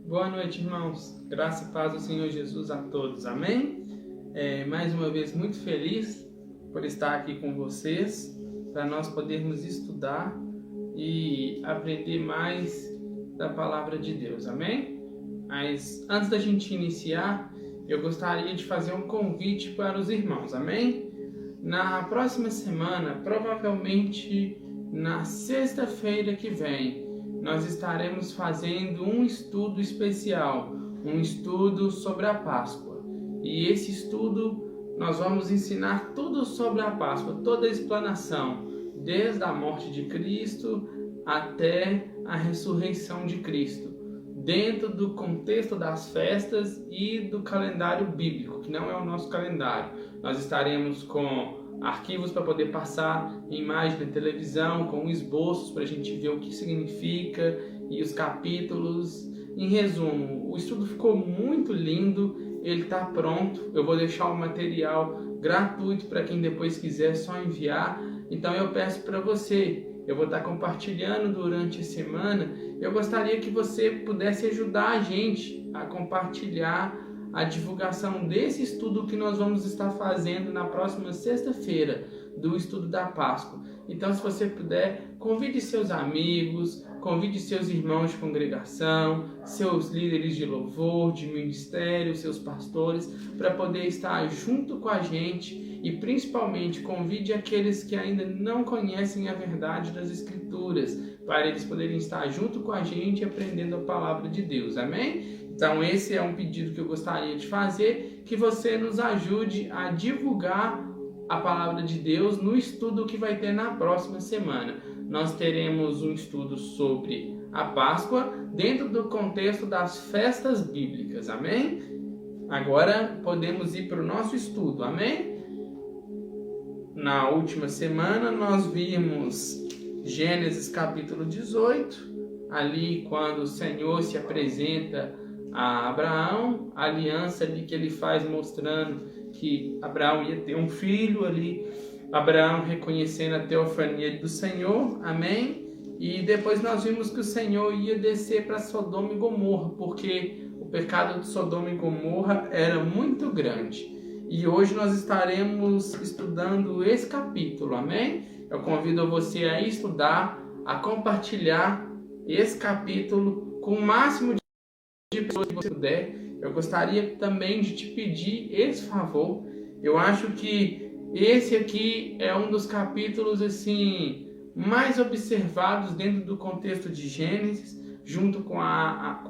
Boa noite, irmãos. Graça e paz do Senhor Jesus a todos. Amém? Mais uma vez, muito feliz por estar aqui com vocês, para nós podermos estudar e aprender mais da palavra de Deus. Amém? Mas antes da gente iniciar, eu gostaria de fazer um convite para os irmãos. Amém? Na próxima semana, provavelmente na sexta-feira que vem, nós estaremos fazendo um estudo especial, um estudo sobre a Páscoa. E esse estudo nós vamos ensinar tudo sobre a Páscoa, toda a explanação, desde a morte de Cristo até a ressurreição de Cristo, dentro do contexto das festas e do calendário bíblico, que não é o nosso calendário. Nós estaremos com arquivos para poder passar em imagem da televisão, com esboços para a gente ver o que significa e os capítulos. Em resumo, o estudo ficou muito lindo, ele está pronto. Eu vou deixar o material gratuito para quem depois quiser só enviar. Então eu peço para você, eu vou estar compartilhando durante a semana. Eu gostaria que você pudesse ajudar a gente a compartilhar a divulgação desse estudo que nós vamos estar fazendo na próxima sexta-feira, do estudo da Páscoa. Então, se você puder, convide seus amigos, convide seus irmãos de congregação, seus líderes de louvor, de ministério, seus pastores, para poder estar junto com a gente e, principalmente, convide aqueles que ainda não conhecem a verdade das Escrituras, para eles poderem estar junto com a gente aprendendo a palavra de Deus. Amém? Então, esse é um pedido que eu gostaria de fazer, que você nos ajude a divulgar a palavra de Deus no estudo que vai ter na próxima semana. Nós teremos um estudo sobre a Páscoa dentro do contexto das festas bíblicas. Amém? Agora podemos ir para o nosso estudo. Amém? Na última semana nós vimos Gênesis capítulo 18, ali quando o Senhor se apresenta a Abraão, a aliança ali que ele faz mostrando que Abraão ia ter um filho ali, Abraão reconhecendo a teofania do Senhor, amém? E depois nós vimos que o Senhor ia descer para Sodoma e Gomorra, porque o pecado de Sodoma e Gomorra era muito grande. E hoje nós estaremos estudando esse capítulo, amém? Eu convido você a estudar, a compartilhar esse capítulo com o máximo de pessoas que você puder. Eu gostaria também de te pedir esse favor. Eu acho que esse aqui é um dos capítulos assim mais observados dentro do contexto de Gênesis, junto com a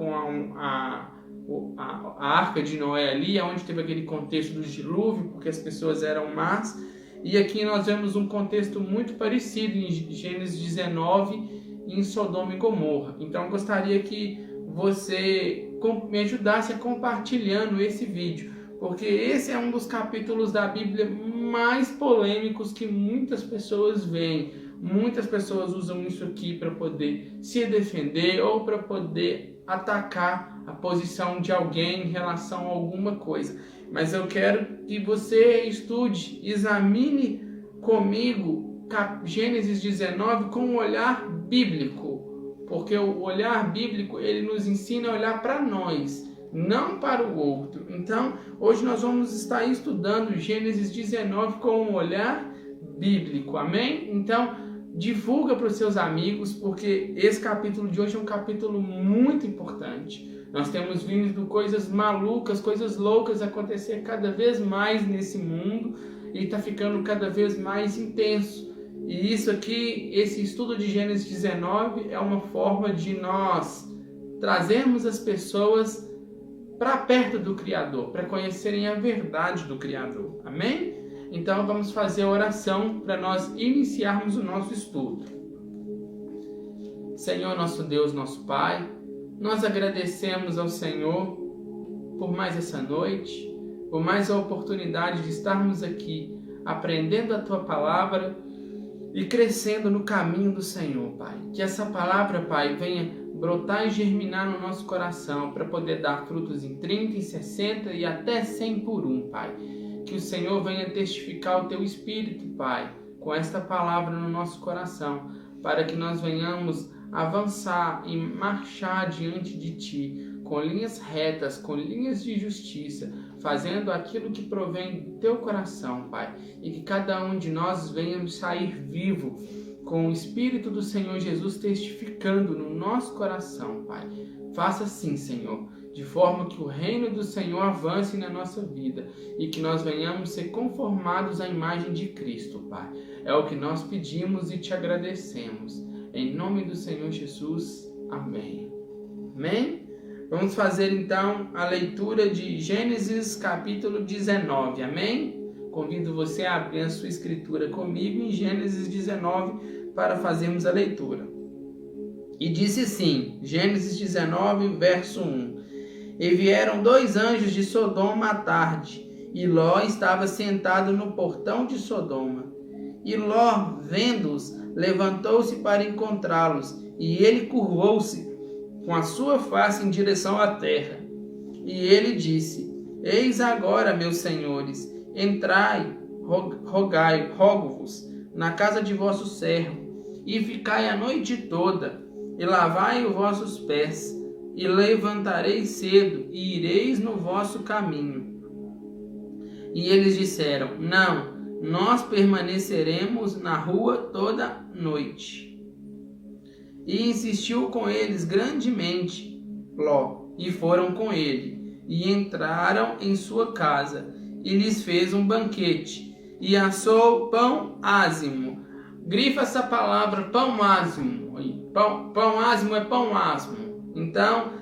Arca de Noé ali, onde teve aquele contexto do dilúvio, porque as pessoas eram más. E aqui nós vemos um contexto muito parecido em Gênesis 19 e em Sodoma e Gomorra. Então eu gostaria que você me ajudasse a compartilhando esse vídeo, porque esse é um dos capítulos da Bíblia mais polêmicos que muitas pessoas veem. Muitas pessoas usam isso aqui para poder se defender ou para poder atacar a posição de alguém em relação a alguma coisa. Mas eu quero que você estude, examine comigo Gênesis 19 com um olhar bíblico. Porque o olhar bíblico, ele nos ensina a olhar para nós, não para o outro. Então, hoje nós vamos estar estudando Gênesis 19 com um olhar bíblico, amém? Então, divulga para os seus amigos, porque esse capítulo de hoje é um capítulo muito importante. Nós temos vindo coisas malucas, coisas loucas acontecer cada vez mais nesse mundo e está ficando cada vez mais intenso. E isso aqui, esse estudo de Gênesis 19 é uma forma de nós trazermos as pessoas para perto do Criador, para conhecerem a verdade do Criador. Amém? Então vamos fazer a oração para nós iniciarmos o nosso estudo. Senhor, nosso Deus, nosso Pai, nós agradecemos ao Senhor por mais essa noite, por mais a oportunidade de estarmos aqui aprendendo a Tua Palavra e crescendo no caminho do Senhor, Pai. Que essa palavra, Pai, venha brotar e germinar no nosso coração para poder dar frutos em 30, em 60 e até 100 por um, Pai. Que o Senhor venha testificar o Teu Espírito, Pai, com esta palavra no nosso coração, para que nós venhamos avançar e marchar diante de Ti com linhas retas, com linhas de justiça, fazendo aquilo que provém do teu coração, Pai. E que cada um de nós venhamos sair vivo, com o Espírito do Senhor Jesus testificando no nosso coração, Pai. Faça assim, Senhor, de forma que o reino do Senhor avance na nossa vida e que nós venhamos ser conformados à imagem de Cristo, Pai. É o que nós pedimos e te agradecemos. Em nome do Senhor Jesus, amém. Amém? Vamos fazer então a leitura de Gênesis capítulo 19, amém? Convido você a abrir a sua escritura comigo em Gênesis 19 para fazermos a leitura. E disse assim, Gênesis 19, verso 1. E vieram 2 anjos de Sodoma à tarde, e Ló estava sentado no portão de Sodoma. E Ló, vendo-os, levantou-se para encontrá-los, e ele curvou-se com a sua face em direção à terra. E ele disse, eis agora, meus senhores, entrai, rogo-vos, na casa de vosso servo, e ficai a noite toda, e lavai os vossos pés, e levantareis cedo, e ireis no vosso caminho. E eles disseram, não, nós permaneceremos na rua toda noite. E insistiu com eles grandemente Ló, e foram com ele, e entraram em sua casa, e lhes fez um banquete, e assou pão ázimo. Grifa essa palavra, pão ázimo. Pão ázimo é pão asmo. Então,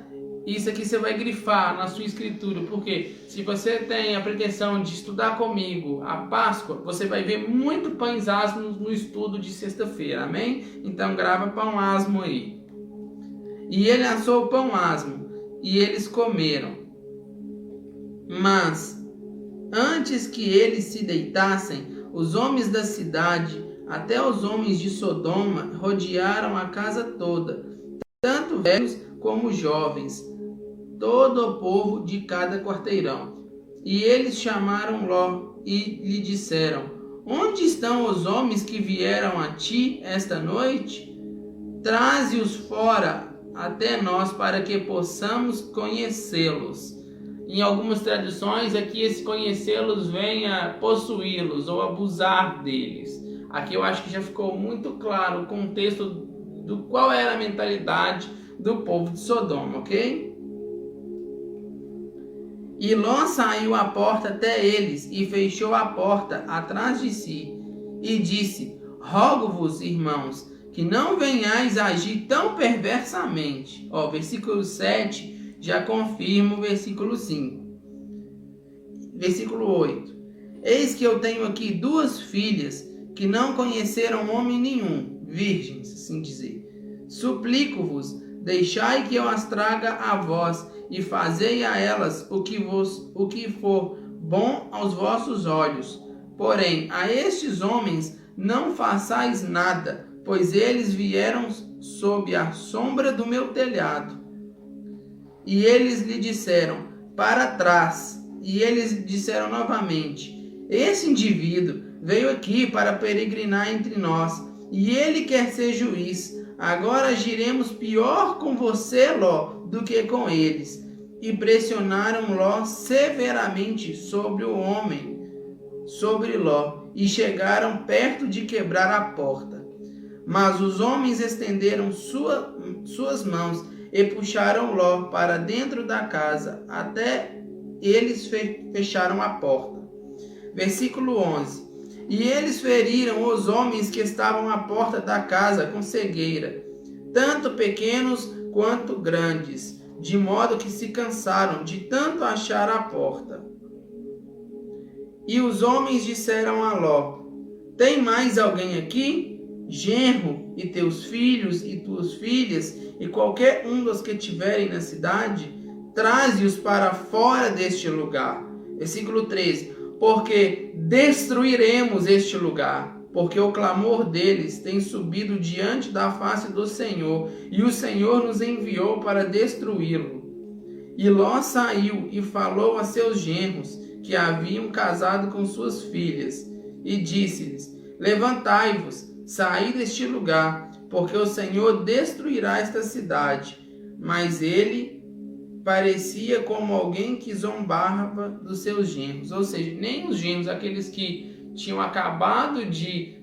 isso aqui você vai grifar na sua escritura, porque se você tem a pretensão de estudar comigo a Páscoa, você vai ver muito pães asmos no estudo de sexta-feira, amém? Então grava pão asmo aí. E ele assou o pão asmo, e eles comeram. Mas, antes que eles se deitassem, os homens da cidade, até os homens de Sodoma, rodearam a casa toda, tanto velhos como jovens, todo o povo de cada quarteirão. E eles chamaram Ló e lhe disseram, onde estão os homens que vieram a ti esta noite? Traze-os fora até nós para que possamos conhecê-los. Em algumas traduções, aqui esse conhecê-los venha possuí-los ou abusar deles. Aqui eu acho que já ficou muito claro o contexto do qual era a mentalidade do povo de Sodoma, ok? E Ló saiu à porta até eles e fechou a porta atrás de si e disse, rogo-vos, irmãos, que não venhais agir tão perversamente. Versículo 7 já confirma o versículo 5. Versículo 8. Eis que eu tenho aqui 2 filhas que não conheceram homem nenhum, virgens, assim dizer. Suplico-vos, deixai que eu as traga a vós, e fazei a elas o que for bom aos vossos olhos. Porém, a estes homens não façais nada, pois eles vieram sob a sombra do meu telhado. E eles lhe disseram, para trás. E eles disseram novamente, esse indivíduo veio aqui para peregrinar entre nós, e ele quer ser juiz. Agora agiremos pior com você, Ló, do que com eles. E pressionaram Ló severamente sobre Ló, e chegaram perto de quebrar a porta. Mas os homens estenderam suas mãos e puxaram Ló para dentro da casa, até eles fecharam a porta. Versículo 11. E eles feriram os homens que estavam à porta da casa com cegueira, tanto pequenos quanto grandes, de modo que se cansaram de tanto achar a porta. E os homens disseram a Ló, tem mais alguém aqui? Genro, e teus filhos e tuas filhas, e qualquer um dos que tiverem na cidade, traze-os para fora deste lugar. Versículo 13. Porque destruiremos este lugar, porque o clamor deles tem subido diante da face do Senhor, e o Senhor nos enviou para destruí-lo. E Ló saiu e falou a seus genros, que haviam casado com suas filhas, e disse-lhes, levantai-vos, saí deste lugar, porque o Senhor destruirá esta cidade. Mas parecia como alguém que zombava dos seus genros. Ou seja, nem os genros, aqueles que tinham acabado de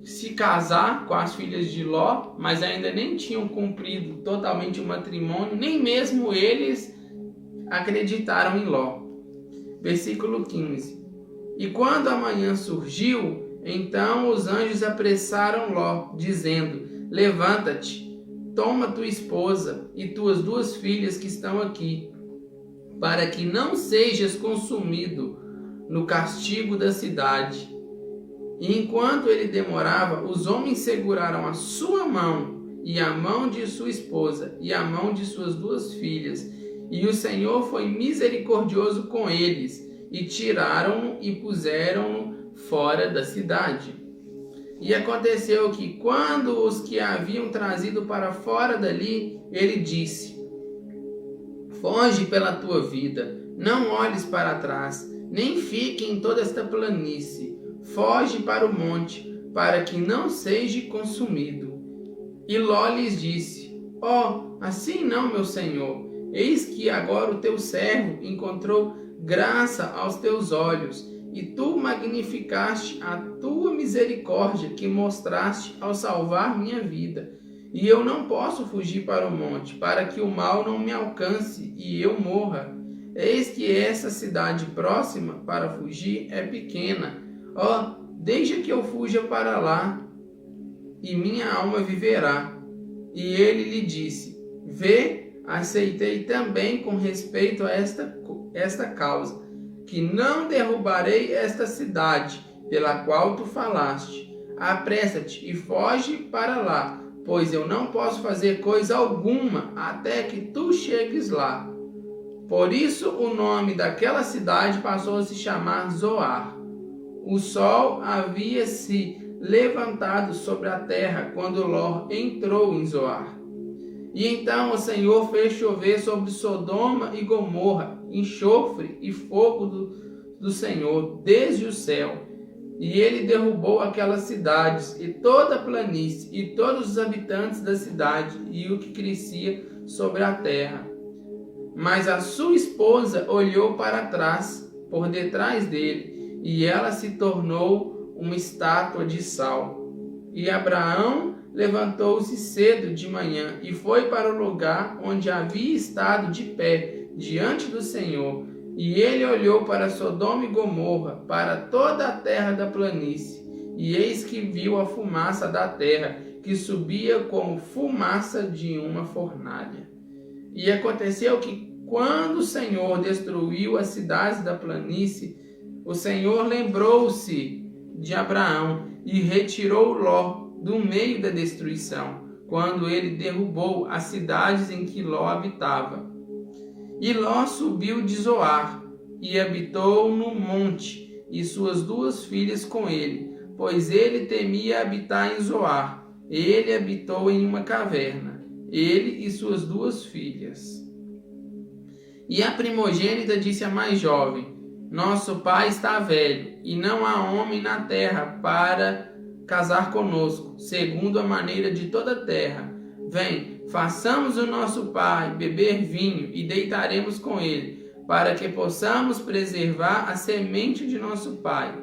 se casar com as filhas de Ló, mas ainda nem tinham cumprido totalmente o matrimônio, nem mesmo eles acreditaram em Ló. Versículo 15. E quando a manhã surgiu, então os anjos apressaram Ló, dizendo: levanta-te, toma tua esposa e tuas 2 filhas que estão aqui, para que não sejas consumido no castigo da cidade. E enquanto ele demorava, os homens seguraram a sua mão e a mão de sua esposa e a mão de suas 2 filhas. E o Senhor foi misericordioso com eles, e tiraram-no e puseram-no fora da cidade. E aconteceu que, quando os que haviam trazido para fora dali, ele disse: foge pela tua vida, não olhes para trás, nem fique em toda esta planície. Foge para o monte, para que não seja consumido. E Ló lhes disse: assim não, meu senhor. Eis que agora o teu servo encontrou graça aos teus olhos, e tu magnificaste a tua misericórdia que mostraste ao salvar minha vida. E eu não posso fugir para o monte, para que o mal não me alcance e eu morra. Eis que essa cidade próxima para fugir é pequena. Deixa que eu fuja para lá, e minha alma viverá. E ele lhe disse: vê, aceitei também com respeito a esta causa, que não derrubarei esta cidade pela qual tu falaste. Apressa-te e foge para lá, pois eu não posso fazer coisa alguma até que tu chegues lá. Por isso o nome daquela cidade passou a se chamar Zoar. O sol havia se levantado sobre a terra quando Ló entrou em Zoar. E então o Senhor fez chover sobre Sodoma e Gomorra enxofre e fogo do Senhor desde o céu. E ele derrubou aquelas cidades e toda a planície e todos os habitantes da cidade e o que crescia sobre a terra. Mas a sua esposa olhou para trás, por detrás dele, e ela se tornou uma estátua de sal. E Abraão levantou-se cedo de manhã e foi para o lugar onde havia estado de pé diante do Senhor. E ele olhou para Sodoma e Gomorra, para toda a terra da planície, e eis que viu a fumaça da terra, que subia como fumaça de uma fornalha. E aconteceu que, quando o Senhor destruiu as cidades da planície, o Senhor lembrou-se de Abraão e retirou Ló do meio da destruição, quando ele derrubou as cidades em que Ló habitava. E Ló subiu de Zoar e habitou no monte, e suas 2 filhas com ele, pois ele temia habitar em Zoar. Ele habitou em uma caverna, ele e suas 2 filhas. E a primogênita disse à mais jovem: nosso pai está velho, e não há homem na terra para casar conosco, segundo a maneira de toda a terra. Vem, façamos o nosso pai beber vinho e deitaremos com ele, para que possamos preservar a semente de nosso pai.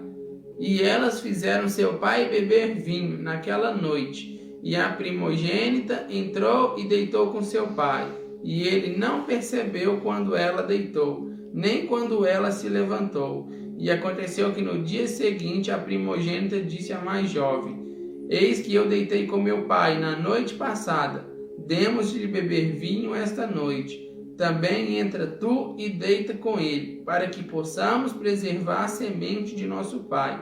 E elas fizeram seu pai beber vinho naquela noite. E a primogênita entrou e deitou com seu pai. E ele não percebeu quando ela deitou, nem quando ela se levantou. E aconteceu que no dia seguinte a primogênita disse à mais jovem: eis que eu deitei com meu pai na noite passada. Demos-lhe beber vinho esta noite. Também entra tu e deita com ele, para que possamos preservar a semente de nosso pai.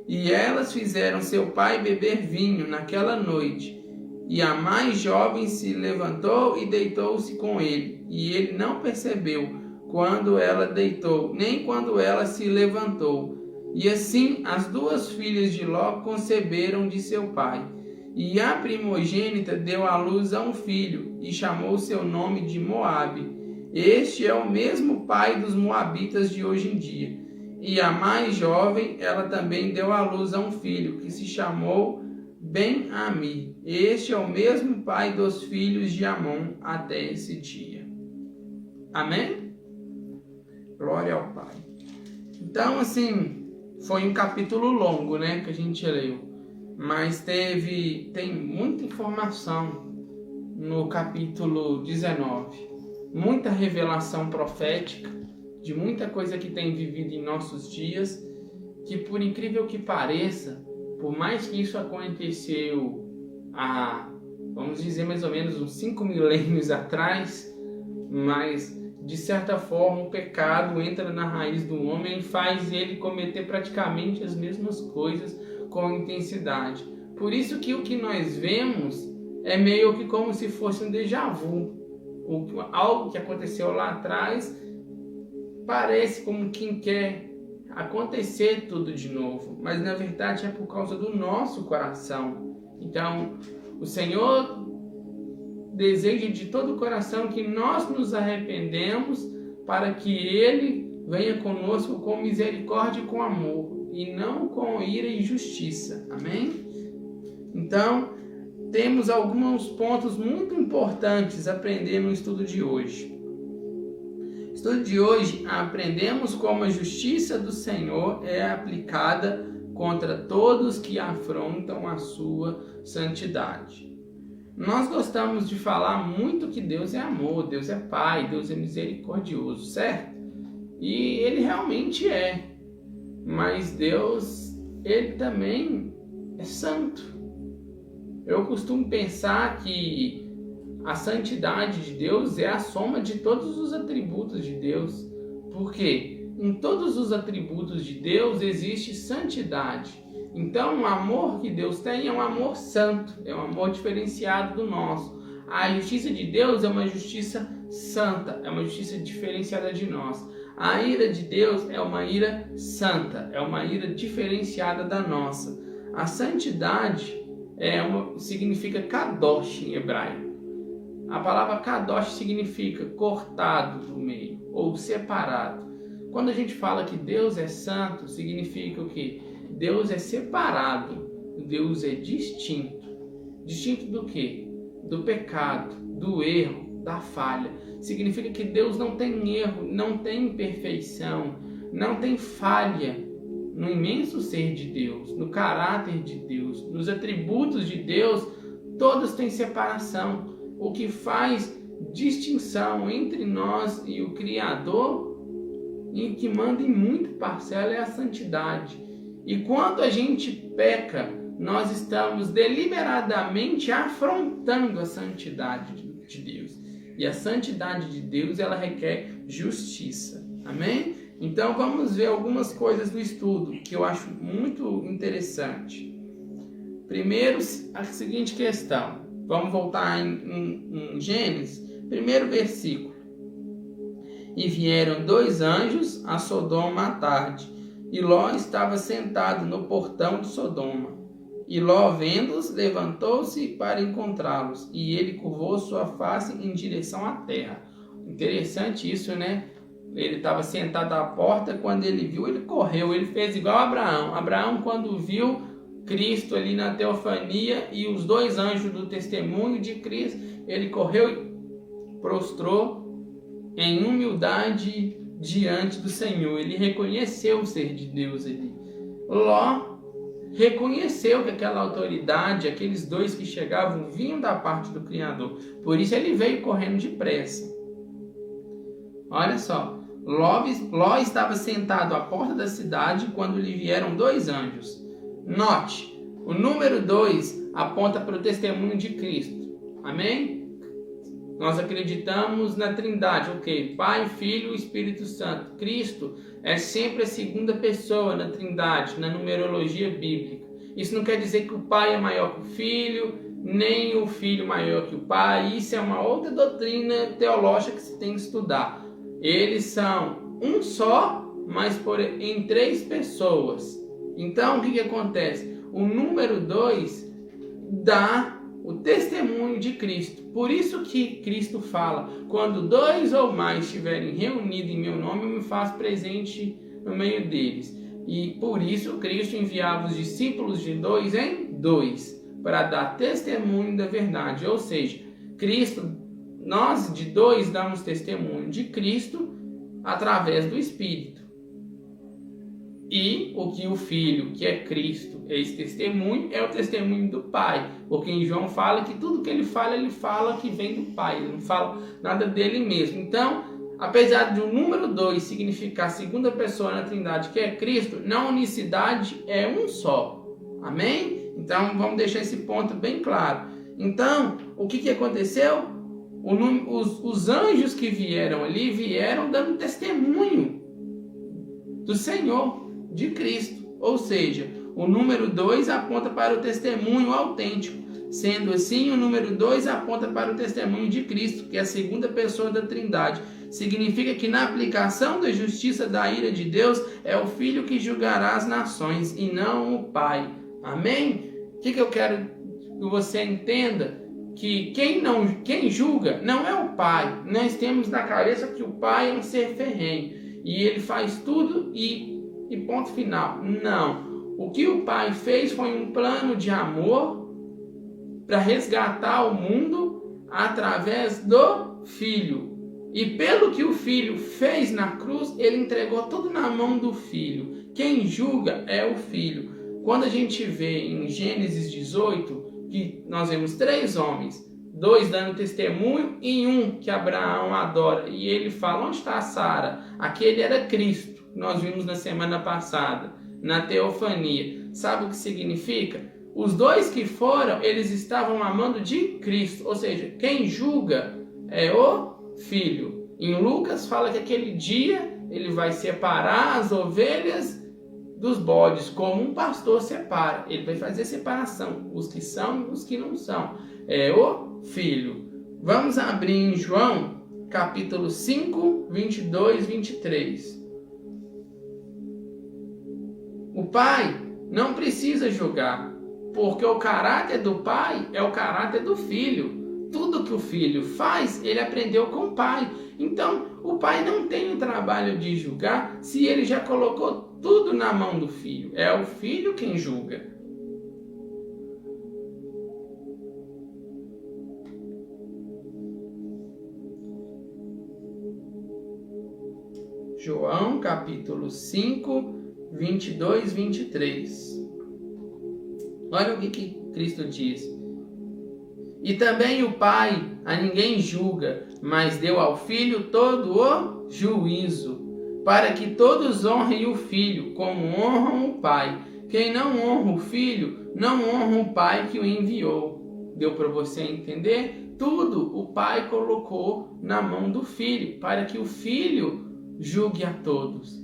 E elas fizeram seu pai beber vinho naquela noite. E a mais jovem se levantou e deitou-se com ele. E ele não percebeu quando ela deitou, nem quando ela se levantou. E assim as 2 filhas de Ló conceberam de seu pai. E a primogênita deu à luz a um filho, e chamou seu nome de Moabe. Este é o mesmo pai dos moabitas de hoje em dia. E a mais jovem, ela também deu à luz a um filho, que se chamou Ben-Ami. Este é o mesmo pai dos filhos de Amon até esse dia. Amém? Glória ao Pai. Então, assim, foi um capítulo longo, né, que a gente leu, mas tem muita informação no capítulo 19, muita revelação profética de muita coisa que tem vivido em nossos dias, que por incrível que pareça, por mais que isso aconteceu há, vamos dizer, mais ou menos uns 5 milênios atrás, mas de certa forma o pecado entra na raiz do homem e faz ele cometer praticamente as mesmas coisas com intensidade. Por isso que o que nós vemos é meio que como se fosse um déjà vu. Algo que aconteceu lá atrás parece como quem quer acontecer tudo de novo, mas na verdade é por causa do nosso coração. Então, o Senhor deseja de todo o coração que nós nos arrependemos para que Ele venha conosco com misericórdia e com amor, e não com ira e justiça. Amém? Então, temos alguns pontos muito importantes a aprender no estudo de hoje. No estudo de hoje, aprendemos como a justiça do Senhor é aplicada contra todos que afrontam a sua santidade. Nós gostamos de falar muito que Deus é amor, Deus é Pai, Deus é misericordioso, certo? E Ele realmente é. Mas Deus, Ele também é santo. Eu costumo pensar que a santidade de Deus é a soma de todos os atributos de Deus. Porque em todos os atributos de Deus existe santidade. Então, o amor que Deus tem é um amor santo, é um amor diferenciado do nosso. A justiça de Deus é uma justiça santa, é uma justiça diferenciada de nós. A ira de Deus é uma ira santa, é uma ira diferenciada da nossa. A santidade significa kadosh em hebraico. A palavra kadosh significa cortado do meio ou separado. Quando a gente fala que Deus é santo, significa o quê? Deus é separado, Deus é distinto. Distinto do quê? Do pecado, do erro, da falha. Significa que Deus não tem erro, não tem imperfeição, não tem falha no imenso ser de Deus, no caráter de Deus, nos atributos de Deus, todos têm separação. O que faz distinção entre nós e o Criador, e que manda em muita parcela, é a santidade. E quando a gente peca, nós estamos deliberadamente afrontando a santidade de Deus. E a santidade de Deus, ela requer justiça. Amém? Então vamos ver algumas coisas do estudo que eu acho muito interessante. Primeiro, a seguinte questão. Vamos voltar em Gênesis, primeiro versículo. E vieram 2 anjos a Sodoma à tarde, e Ló estava sentado no portão de Sodoma. E Ló, vendo-os, levantou-se para encontrá-los, e ele curvou sua face em direção à terra. Interessante isso, né? Ele estava sentado à porta, quando ele viu, ele correu, ele fez igual a Abraão. Abraão, quando viu Cristo ali na teofania e os 2 anjos do testemunho de Cristo, ele correu e prostrou em humildade diante do Senhor. Ele reconheceu o ser de Deus ali. Ló reconheceu que aquela autoridade, aqueles 2 que chegavam, vinham da parte do Criador. Por isso ele veio correndo depressa. Olha só, Ló estava sentado à porta da cidade quando lhe vieram 2 anjos. Note, o número 2 aponta para o testemunho de Cristo. Amém? Nós acreditamos na Trindade, ok? Pai, Filho e Espírito Santo. Cristo é sempre a segunda pessoa na Trindade, na numerologia bíblica. Isso não quer dizer que o Pai é maior que o Filho, nem o Filho maior que o Pai. Isso é uma outra doutrina teológica que se tem que estudar. Eles são um só, mas em 3 pessoas. Então, o que acontece? O número 2 dá o testemunho de Cristo. Por isso que Cristo fala, quando 2 ou mais estiverem reunidos em meu nome, eu me faço presente no meio deles. E por isso Cristo enviava os discípulos de 2 em 2, para dar testemunho da verdade. Ou seja, Cristo nós de dois damos testemunho de Cristo através do Espírito. E o que o Filho, que é Cristo, é esse testemunho, é o testemunho do Pai. Porque em João fala que tudo que ele fala que vem do Pai. Ele não fala nada dele mesmo. Então, apesar de o número 2 significar a segunda pessoa na Trindade, que é Cristo, na unicidade é um só. Amém? Então, vamos deixar esse ponto bem claro. Então, o que aconteceu? Os anjos que vieram ali, vieram dando testemunho do Senhor, de Cristo. Ou seja, o número 2 aponta para o testemunho autêntico. Sendo assim, o número 2 aponta para o testemunho de Cristo, que é a segunda pessoa da Trindade. Significa que na aplicação da justiça da ira de Deus, é o Filho que julgará as nações e não o Pai. Amém? O que eu quero que você entenda? Que quem julga não é o Pai. Nós temos na cabeça que o Pai é um ser ferrenho e ele faz tudo e ponto final. Não. O que o Pai fez foi um plano de amor para resgatar o mundo através do Filho. E pelo que o Filho fez na cruz, ele entregou tudo na mão do Filho. Quem julga é o Filho. Quando a gente vê em Gênesis 18, que nós vemos 3 homens, 2 dando testemunho e um que Abraão adora. E ele fala, onde está Sara? Aquele era Cristo, que nós vimos na semana passada, na teofania. Sabe o que significa? Os 2 que foram, eles estavam amando de Cristo. Ou seja, quem julga é o Filho. Em Lucas fala que aquele dia ele vai separar as ovelhas dos bodes, como um pastor separa. Ele vai fazer separação, os que são e os que não são. É o Filho. Vamos abrir em João, capítulo 5, 22, 23. O Pai não precisa julgar, porque o caráter do Pai é o caráter do Filho. Tudo que o Filho faz, ele aprendeu com o Pai. Então, o Pai não tem o trabalho de julgar se ele já colocou tudo na mão do Filho. É o Filho quem julga. João, capítulo 5, 22, 23. Olha o que Cristo diz. E também o Pai a ninguém julga, mas deu ao Filho todo o juízo, para que todos honrem o Filho, como honram o Pai. Quem não honra o Filho, não honra o Pai que o enviou. Deu para você entender? Tudo o Pai colocou na mão do Filho, para que o Filho julgue a todos.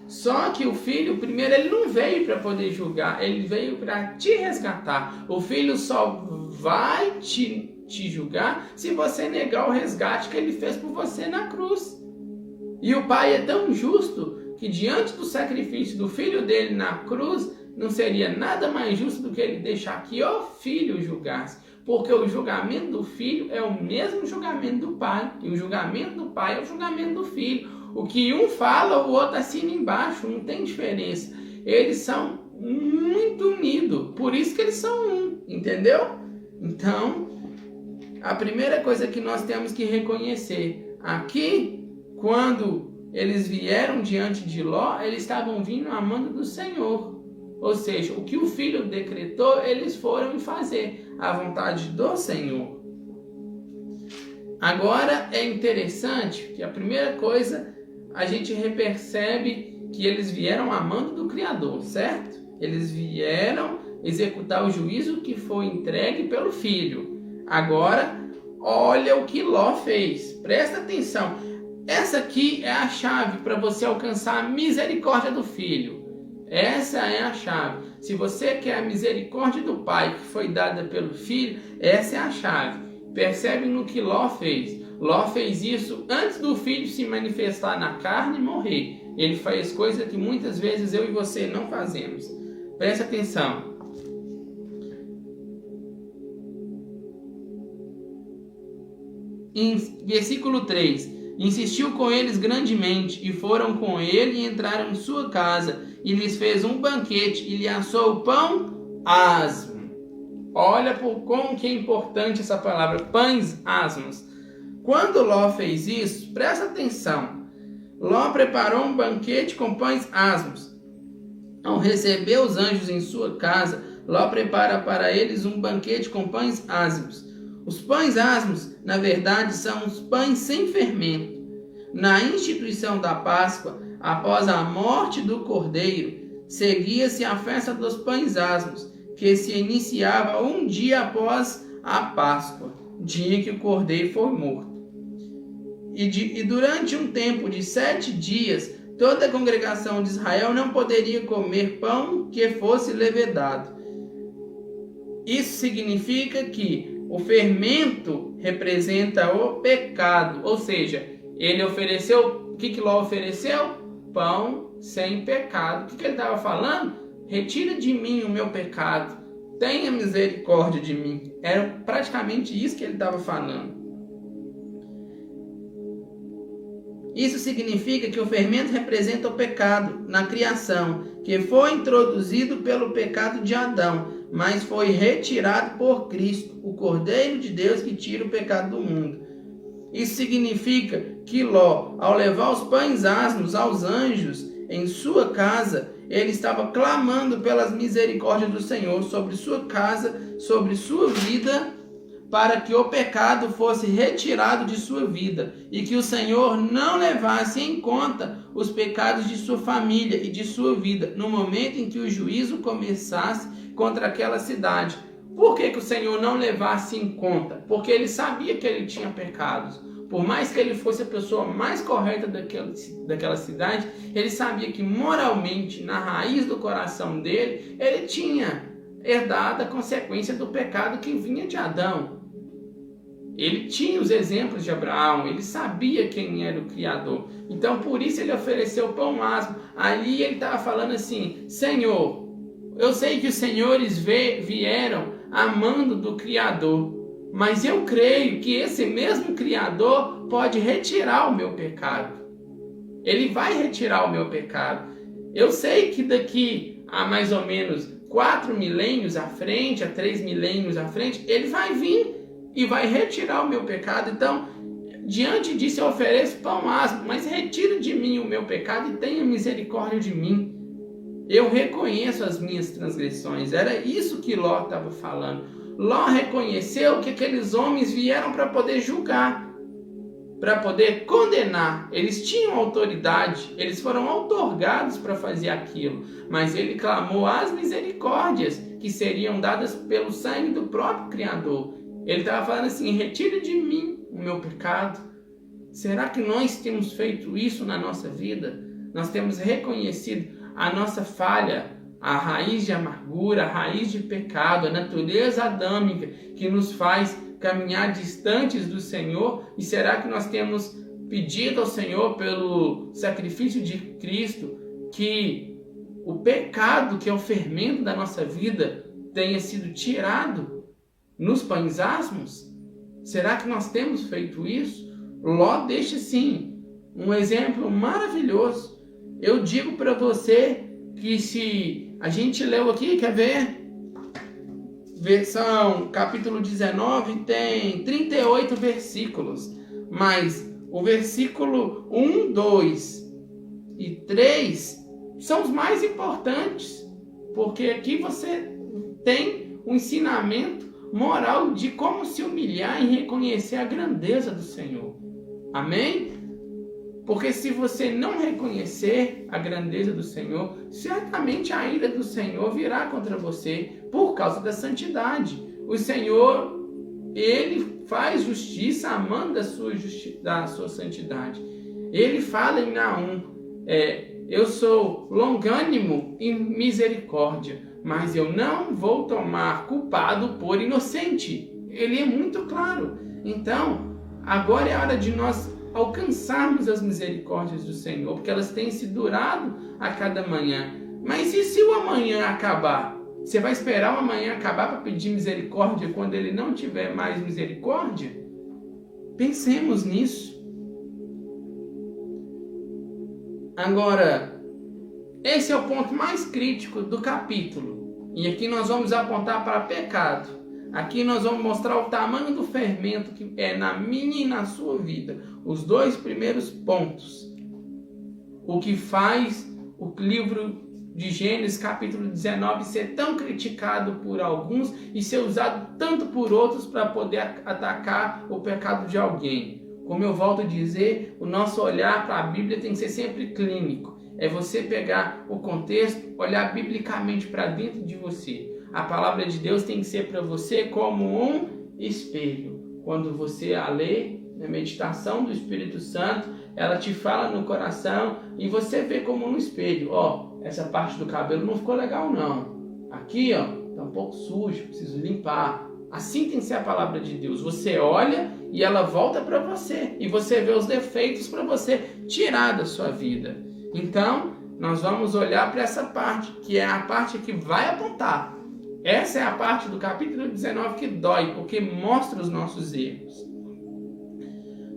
Só que o Filho, primeiro, ele não veio para poder julgar, ele veio para te resgatar. O Filho só vai te julgar se você negar o resgate que ele fez por você na cruz. E o Pai é tão justo que diante do sacrifício do Filho dele na cruz, não seria nada mais justo do que ele deixar que o Filho julgasse. Porque o julgamento do Filho é o mesmo julgamento do Pai. E o julgamento do Pai é o julgamento do Filho. O que um fala, o outro assina embaixo. Não tem diferença. Eles são muito unidos. Por isso que eles são um. Entendeu? Então, a primeira coisa que nós temos que reconhecer. Aqui, quando eles vieram diante de Ló, eles estavam vindo amando do Senhor. Ou seja, o que o Filho decretou, eles foram fazer a vontade do Senhor. Agora é interessante que a primeira coisa, a gente percebe que eles vieram amando do Criador, certo? Eles vieram executar o juízo que foi entregue pelo Filho. Agora, olha o que Ló fez. Presta atenção. Essa aqui é a chave para você alcançar a misericórdia do Filho. Essa é a chave. Se você quer a misericórdia do Pai que foi dada pelo Filho, essa é a chave. Percebe no que Ló fez. Ló fez isso antes do Filho se manifestar na carne e morrer. Ele faz coisas que muitas vezes eu e você não fazemos. Preste atenção. Em versículo 3. Insistiu com eles grandemente, e foram com ele e entraram em sua casa, e lhes fez um banquete, e lhe assou o pão asmo. Olha como que é importante essa palavra, pães asmos. Quando Ló fez isso, presta atenção, Ló preparou um banquete com pães asmos. Ao receber os anjos em sua casa, Ló prepara para eles um banquete com pães asmos. Os pães asmos, na verdade, são os pães sem fermento. Na instituição da Páscoa, após a morte do Cordeiro, seguia-se a festa dos pães asmos, que se iniciava um dia após a Páscoa, dia que o Cordeiro foi morto. E durante um tempo de 7 dias, toda a congregação de Israel não poderia comer pão que fosse levedado. Isso significa que o fermento representa o pecado, ou seja, ele ofereceu, o que Ló ofereceu? Pão sem pecado. O que ele estava falando? Retira de mim o meu pecado, tenha misericórdia de mim. Era praticamente isso que ele estava falando. Isso significa que o fermento representa o pecado na criação, que foi introduzido pelo pecado de Adão, mas foi retirado por Cristo, o Cordeiro de Deus que tira o pecado do mundo. Isso significa que Ló, ao levar os pães asmos aos anjos em sua casa, ele estava clamando pelas misericórdias do Senhor sobre sua casa, sobre sua vida, para que o pecado fosse retirado de sua vida e que o Senhor não levasse em conta os pecados de sua família e de sua vida no momento em que o juízo começasse contra aquela cidade. Por que o Senhor não levasse em conta? Porque ele sabia que ele tinha pecados. Por mais que ele fosse a pessoa mais correta daquela cidade, ele sabia que moralmente, na raiz do coração dele, ele tinha herdado a consequência do pecado que vinha de Adão. Ele tinha os exemplos de Abraão, ele sabia quem era o Criador. Então, por isso ele ofereceu pão asmo. Ali ele estava falando assim: Senhor, eu sei que os senhores vieram amando do Criador, mas eu creio que esse mesmo Criador pode retirar o meu pecado. Ele vai retirar o meu pecado. Eu sei que daqui a mais ou menos 4 milênios à frente, a 3 milênios à frente, ele vai vir e vai retirar o meu pecado. Então, diante disso eu ofereço pão asmo, mas retira de mim o meu pecado e tenha misericórdia de mim. Eu reconheço as minhas transgressões. Era isso que Ló estava falando. Ló reconheceu que aqueles homens vieram para poder julgar, para poder condenar. Eles tinham autoridade, eles foram outorgados para fazer aquilo, mas ele clamou as misericórdias que seriam dadas pelo sangue do próprio Criador. Ele estava falando assim: retire de mim o meu pecado. Será que nós temos feito isso na nossa vida? Nós temos reconhecido a nossa falha, a raiz de amargura, a raiz de pecado, a natureza adâmica que nos faz caminhar distantes do Senhor? E será que nós temos pedido ao Senhor, pelo sacrifício de Cristo, que o pecado, que é o fermento da nossa vida, tenha sido tirado nos pães asmos? Será que nós temos feito isso? Ló deixa sim um exemplo maravilhoso. Eu digo para você que se a gente leu aqui, quer ver? Versão capítulo 19 tem 38 versículos, mas o versículo 1, 2 e 3 são os mais importantes, porque aqui você tem um ensinamento moral de como se humilhar e reconhecer a grandeza do Senhor. Amém? Porque se você não reconhecer a grandeza do Senhor, certamente a ira do Senhor virá contra você por causa da santidade. O Senhor, Ele faz justiça amando da sua santidade. Ele fala em Naum, eu sou longânimo em misericórdia, mas eu não vou tomar culpado por inocente. Ele é muito claro. Então, agora é a hora de nós alcançarmos as misericórdias do Senhor, porque elas têm se durado a cada manhã. Mas e se o amanhã acabar? Você vai esperar o amanhã acabar para pedir misericórdia quando ele não tiver mais misericórdia? Pensemos nisso. Agora, esse é o ponto mais crítico do capítulo. E aqui nós vamos apontar para pecado. Aqui nós vamos mostrar o tamanho do fermento que é na minha e na sua vida. Os 2 primeiros pontos. O que faz o livro de Gênesis, capítulo 19, ser tão criticado por alguns e ser usado tanto por outros para poder atacar o pecado de alguém. Como eu volto a dizer, o nosso olhar para a Bíblia tem que ser sempre clínico. É você pegar o contexto, olhar biblicamente para dentro de você. A palavra de Deus tem que ser para você como um espelho. Quando você a lê, na meditação do Espírito Santo, ela te fala no coração e você vê como um espelho. Essa parte do cabelo não ficou legal não. Aqui, tá um pouco sujo, preciso limpar. Assim tem que ser a palavra de Deus. Você olha e ela volta para você. E você vê os defeitos para você tirar da sua vida. Então, nós vamos olhar para essa parte, que é a parte que vai apontar. Essa é a parte do capítulo 19 que dói, porque mostra os nossos erros.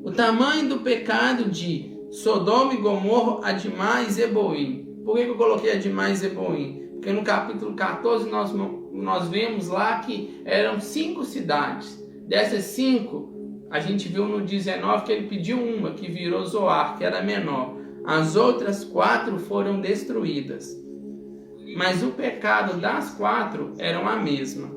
O tamanho do pecado de Sodoma e Gomorra, Admá e Zeboim. Por que eu coloquei Admá e Zeboim? Porque no capítulo 14 nós vemos lá que eram 5 cidades. Dessas 5, a gente viu no 19 que ele pediu uma, que virou Zoar, que era menor. As outras 4 foram destruídas. Mas o pecado das 4 eram a mesma.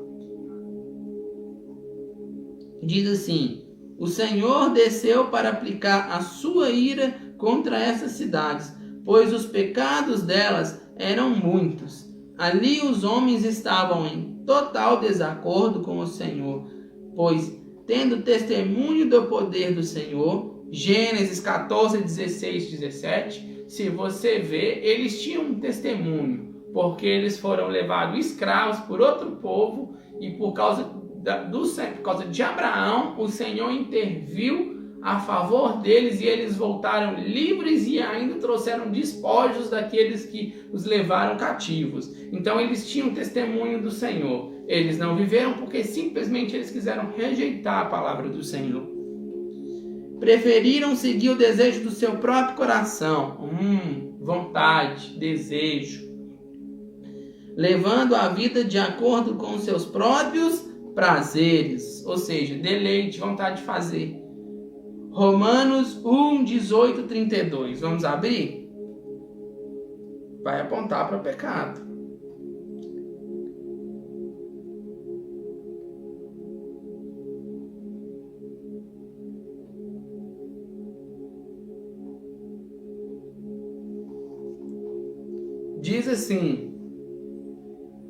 Diz assim: o Senhor desceu para aplicar a sua ira contra essas cidades, pois os pecados delas eram muitos. Ali os homens estavam em total desacordo com o Senhor, pois, tendo testemunho do poder do Senhor, Gênesis 14, 16, 17, se você ver, eles tinham um testemunho, porque eles foram levados escravos por outro povo e por causa de Abraão, o Senhor interviu a favor deles e eles voltaram livres e ainda trouxeram despojos daqueles que os levaram cativos. Então eles tinham testemunho do Senhor. Eles não viveram porque simplesmente eles quiseram rejeitar a palavra do Senhor. Preferiram seguir o desejo do seu próprio coração. Vontade, desejo. Levando a vida de acordo com os seus próprios prazeres, ou seja, deleite, vontade de fazer. Romanos 1, 18, 32. Vamos abrir? Vai apontar para o pecado. Diz assim: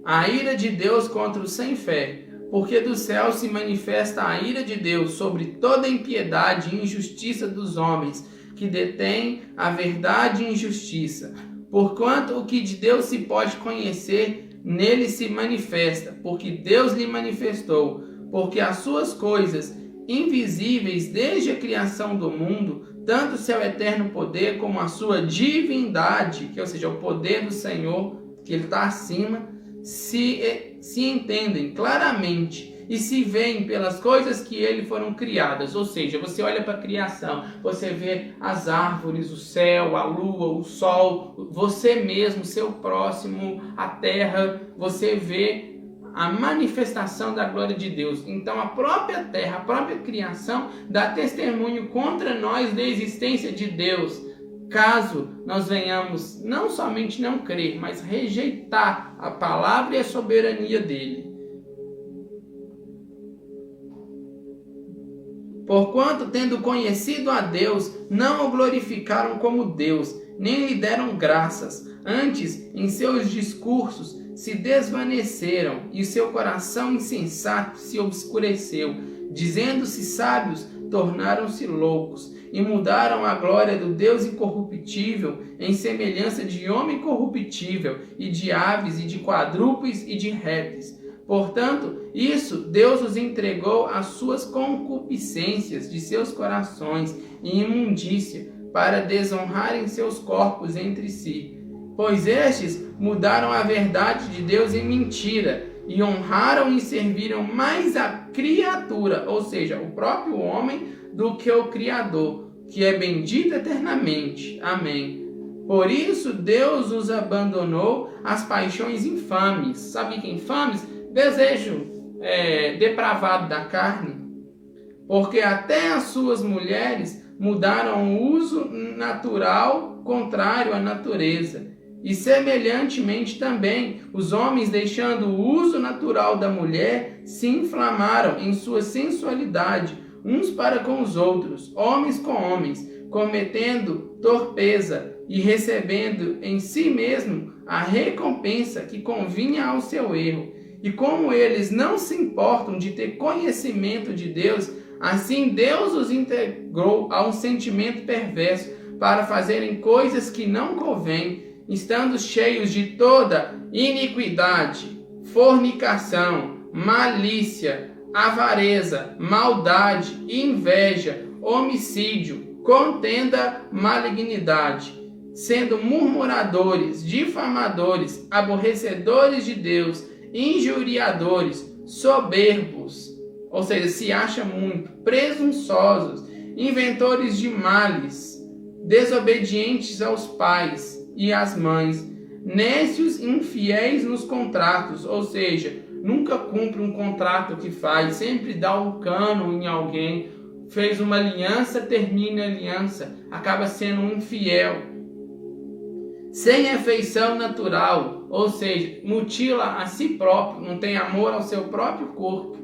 a ira de Deus contra os sem fé, porque do céu se manifesta a ira de Deus sobre toda impiedade e injustiça dos homens, que detêm a verdade e injustiça. Porquanto o que de Deus se pode conhecer, nele se manifesta, porque Deus lhe manifestou, porque as suas coisas invisíveis desde a criação do mundo, tanto o seu eterno poder como a sua divindade, ou seja, o poder do Senhor, que ele está acima, se entendem claramente e se veem pelas coisas que ele foram criadas. Ou seja, você olha para a criação, você vê as árvores, o céu, a lua, o sol, você mesmo, seu próximo, a terra, você vê a manifestação da glória de Deus. Então a própria terra, a própria criação dá testemunho contra nós da existência de Deus, caso nós venhamos não somente não crer, mas rejeitar a palavra e a soberania dele. Porquanto, tendo conhecido a Deus, não o glorificaram como Deus, nem lhe deram graças. Antes, em seus discursos, se desvaneceram, e seu coração insensato se obscureceu. Dizendo-se sábios, tornaram-se loucos, e mudaram a glória do Deus incorruptível em semelhança de homem corruptível, e de aves, e de quadrúpedes, e de répteis. Portanto, isso Deus os entregou às suas concupiscências de seus corações e imundícia, para desonrarem seus corpos entre si. Pois estes mudaram a verdade de Deus em mentira, e honraram e serviram mais a criatura, ou seja, o próprio homem, do que o Criador, que é bendito eternamente. Amém. Por isso Deus os abandonou às paixões infames. Sabe que infames? Desejo depravado da carne, porque até as suas mulheres mudaram o uso natural contrário à natureza. E semelhantemente também, os homens, deixando o uso natural da mulher, se inflamaram em sua sensualidade, uns para com os outros, homens com homens, cometendo torpeza e recebendo em si mesmo a recompensa que convinha ao seu erro. E como eles não se importam de ter conhecimento de Deus, assim Deus os integrou a um sentimento perverso para fazerem coisas que não convêm, estando cheios de toda iniquidade, fornicação, malícia, avareza, maldade, inveja, homicídio, contenda, malignidade, sendo murmuradores, difamadores, aborrecedores de Deus, injuriadores, soberbos, ou seja, se acha muito, presunçosos, inventores de males, desobedientes aos pais e às mães, nécios e infiéis nos contratos, ou seja, nunca cumpre um contrato que faz, sempre dá um cano em alguém, fez uma aliança, termina a aliança, acaba sendo um infiel, sem afeição natural, ou seja, mutila a si próprio, não tem amor ao seu próprio corpo,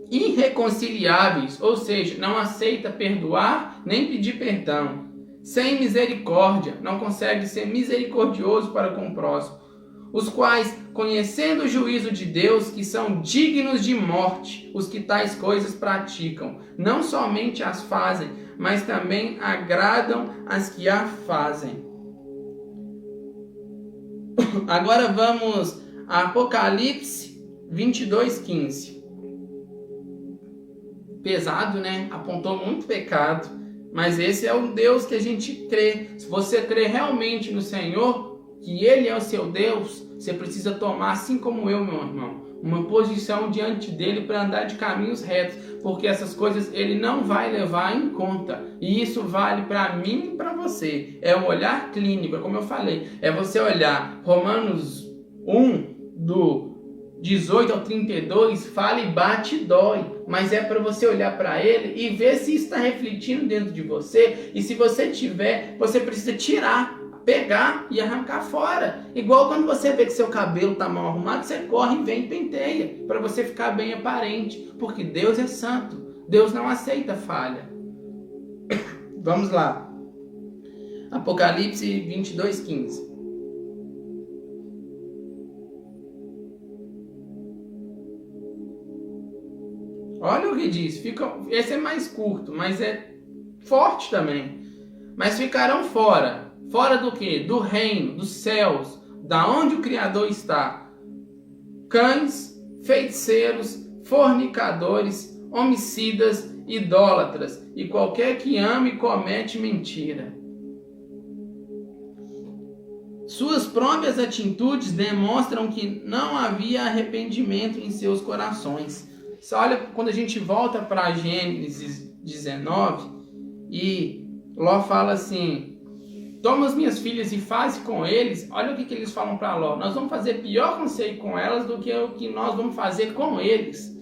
irreconciliáveis, ou seja, não aceita perdoar nem pedir perdão, sem misericórdia, não consegue ser misericordioso para com o próximo, os quais, conhecendo o juízo de Deus, que são dignos de morte, os que tais coisas praticam, não somente as fazem, mas também agradam as que a fazem. Agora vamos a Apocalipse 22:15. Pesado, né? Apontou muito pecado. Mas esse é o Deus que a gente crê. Se você crê realmente no Senhor, que Ele é o seu Deus, você precisa tomar, assim como eu, meu irmão, uma posição diante dEle para andar de caminhos retos, porque essas coisas Ele não vai levar em conta. E isso vale para mim e para você. É um olhar clínico, como eu falei. É você olhar Romanos 1, do 18 ao 32, fala e bate e dói, mas é para você olhar para ele e ver se está refletindo dentro de você, e se você tiver, você precisa tirar, pegar e arrancar fora. Igual quando você vê que seu cabelo está mal arrumado, você corre e vem e penteia, para você ficar bem aparente, porque Deus é santo, Deus não aceita falha. Vamos lá, Apocalipse 22:15. Olha o que diz, esse é mais curto, mas é forte também. Mas ficarão fora do quê? Do reino, dos céus, da onde o Criador está. Cães, feiticeiros, fornicadores, homicidas, idólatras e qualquer que ame e comete mentira. Suas próprias atitudes demonstram que não havia arrependimento em seus corações. Você olha, quando a gente volta para Gênesis 19, e Ló fala assim, toma as minhas filhas e faze com eles, olha o que eles falam para Ló, nós vamos fazer pior conceito com elas do que o que nós vamos fazer com eles.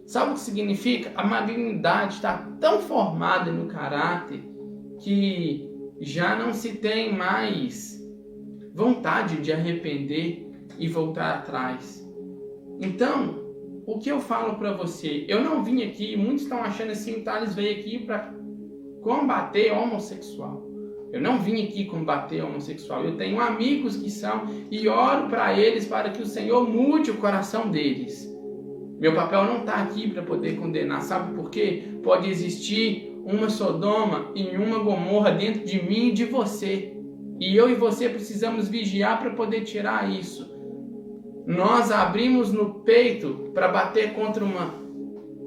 Sabe o que significa? A malignidade está tão formada no caráter que já não se tem mais vontade de arrepender e voltar atrás. Então, o que eu falo para você? Eu não vim aqui, muitos estão achando assim, o Thales veio aqui para combater homossexual. Eu não vim aqui combater homossexual. Eu tenho amigos que são e oro para eles para que o Senhor mude o coração deles. Meu papel não está aqui para poder condenar. Sabe por quê? Pode existir uma Sodoma e uma Gomorra dentro de mim e de você. E eu e você precisamos vigiar para poder tirar isso. Nós abrimos no peito para bater contra uma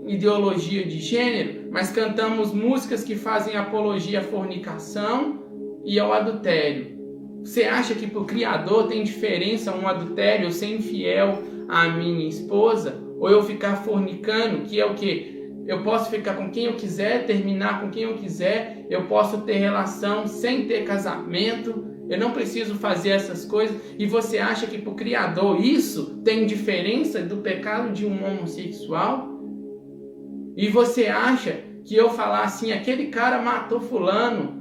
ideologia de gênero, mas cantamos músicas que fazem apologia à fornicação e ao adultério. Você acha que para o Criador tem diferença um adultério, eu ser infiel à minha esposa, ou eu ficar fornicando, que é o quê? Eu posso ficar com quem eu quiser, terminar com quem eu quiser, eu posso ter relação sem ter casamento, eu não preciso fazer essas coisas. E você acha que para o Criador isso tem diferença do pecado de um homossexual? E você acha que eu falar assim, aquele cara matou fulano,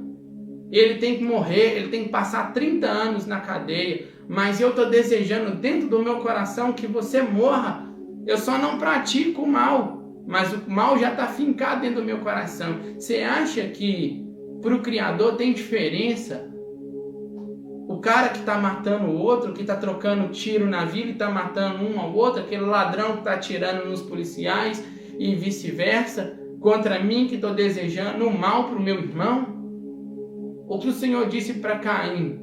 ele tem que morrer, ele tem que passar 30 anos na cadeia, mas eu estou desejando dentro do meu coração que você morra. Eu só não pratico o mal, mas o mal já está fincado dentro do meu coração. Você acha que para o Criador tem diferença? O cara que está matando o outro, que está trocando tiro na vida e está matando um ao outro, aquele ladrão que está atirando nos policiais e vice-versa, contra mim que estou desejando o mal para o meu irmão? O que o Senhor disse para Caim?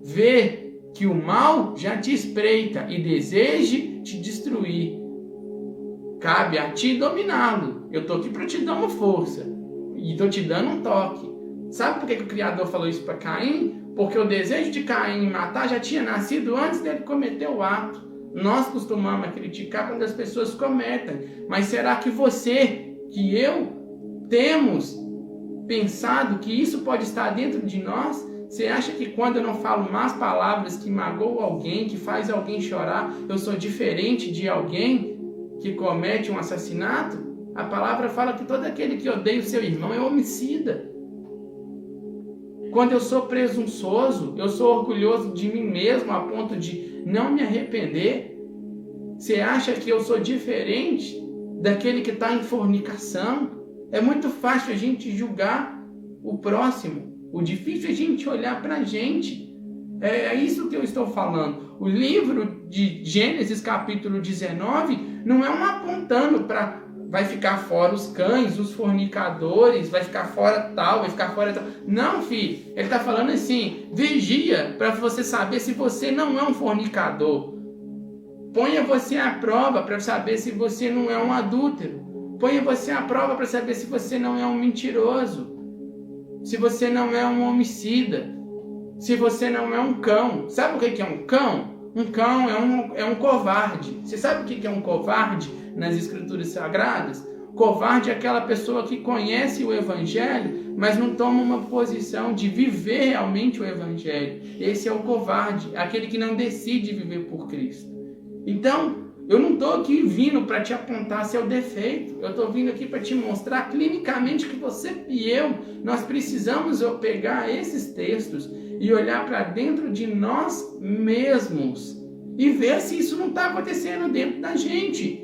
Vê que o mal já te espreita e deseje te destruir. Cabe a ti dominá-lo. Eu estou aqui para te dar uma força e estou te dando um toque. Sabe por que o Criador falou isso para Caim? Porque o desejo de Caim matar já tinha nascido antes dele cometer o ato. Nós costumamos criticar quando as pessoas cometem. Mas será que você, que eu, temos pensado que isso pode estar dentro de nós? Você acha que quando eu não falo más palavras que magoam alguém, que faz alguém chorar, eu sou diferente de alguém que comete um assassinato? A palavra fala que todo aquele que odeia o seu irmão é homicida. Quando eu sou presunçoso, eu sou orgulhoso de mim mesmo a ponto de não me arrepender. Você acha que eu sou diferente daquele que está em fornicação? É muito fácil a gente julgar o próximo. O difícil é a gente olhar para a gente. É isso que eu estou falando. O livro de Gênesis, capítulo 19, não é um apontando para vai ficar fora os cães, os fornicadores, vai ficar fora tal, vai ficar fora tal. Não, filho. Ele está falando assim, vigia para você saber se você não é um fornicador. Ponha você à prova para saber se você não é um adúltero. Ponha você à prova para saber se você não é um mentiroso. Se você não é um homicida. Se você não é um cão. Sabe o que é um cão? Um cão é um covarde. Você sabe o que é um covarde nas Escrituras Sagradas? Covarde é aquela pessoa que conhece o Evangelho, mas não toma uma posição de viver realmente o Evangelho. Esse é o covarde, aquele que não decide viver por Cristo. Então, eu não estou aqui vindo para te apontar seu defeito. Eu estou vindo aqui para te mostrar clinicamente que você e eu, nós precisamos pegar esses textos e olhar para dentro de nós mesmos e ver se isso não está acontecendo dentro da gente.